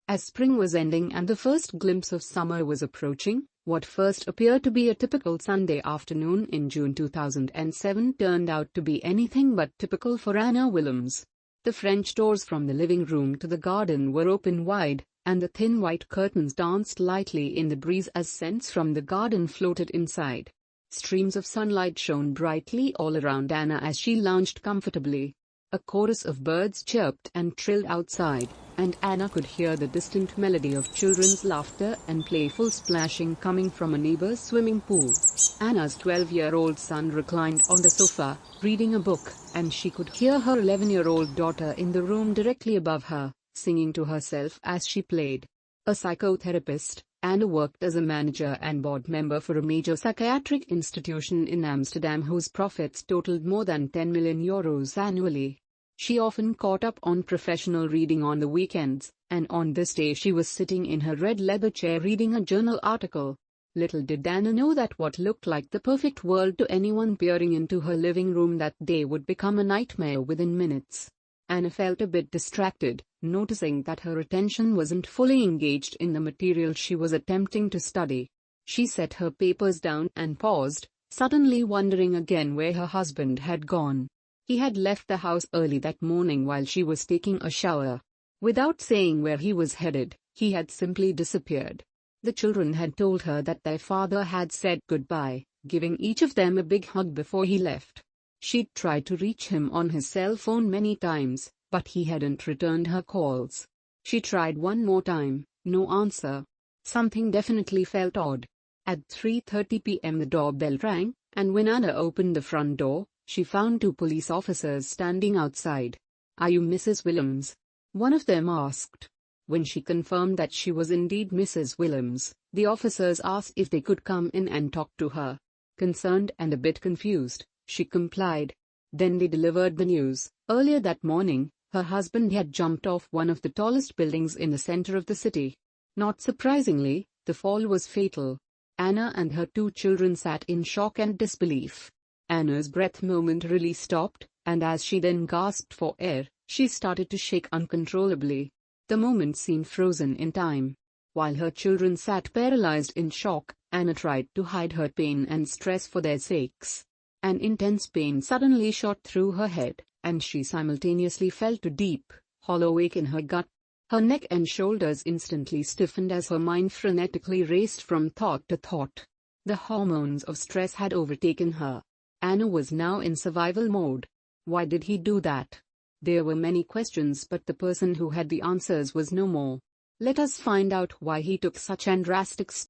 As spring was ending and the first glimpse of summer was approaching, what first appeared to be a typical Sunday afternoon in June 2007 turned out to be anything but typical for Anna Williams. The French doors from the living room to the garden were open wide, and the thin white curtains danced lightly in the breeze as scents from the garden floated inside. Streams of sunlight shone brightly all around Anna as she lounged comfortably. A chorus of birds chirped and trilled outside, and Anna could hear the distant melody of children's laughter and playful splashing coming from a neighbor's swimming pool. Anna's 12-year-old son reclined on the sofa, reading a book, and she could hear her 11-year-old daughter in the room directly above her, singing to herself as she played. A psychotherapist, Anna worked as a manager and board member for a major psychiatric institution in Amsterdam whose profits totaled more than €10 million annually. She often caught up on professional reading on the weekends, and on this day she was sitting in her red leather chair reading a journal article. Little did Anna know that what looked like the perfect world to anyone peering into her living room that day would become a nightmare within minutes. Anna felt a bit distracted, noticing that her attention wasn't fully engaged in the material she was attempting to study. She set her papers down and paused, suddenly wondering again where her husband had gone. He had left the house early that morning while she was taking a shower. Without saying where he was headed, he had simply disappeared. The children had told her that their father had said goodbye, giving each of them a big hug before he left. She'd tried to reach him on his cell phone many times, but he hadn't returned her calls. She tried one more time, no answer. Something definitely felt odd. At 3:30 p.m. the doorbell rang, and when Anna opened the front door, she found two police officers standing outside. "Are you Mrs. Williams?" one of them asked. When she confirmed that she was indeed Mrs. Williams, the officers asked if they could come in and talk to her. Concerned and a bit confused, she complied. Then they delivered the news. Earlier that morning, her husband had jumped off one of the tallest buildings in the center of the city. Not surprisingly, the fall was fatal. Anna and her two children sat in shock and disbelief. Anna's breath momentarily stopped, and as she then gasped for air, she started to shake uncontrollably. The moment seemed frozen in time. While her children sat paralyzed in shock, Anna tried to hide her pain and stress for their sakes. An intense pain suddenly shot through her head, and she simultaneously felt a deep, hollow ache in her gut. Her neck and shoulders instantly stiffened as her mind frenetically raced from thought to thought. The hormones of stress had overtaken her. Anna was now in survival mode. Why did he do that? There were many questions, but the person who had the answers was no more. Let us find out why he took such an drastic step.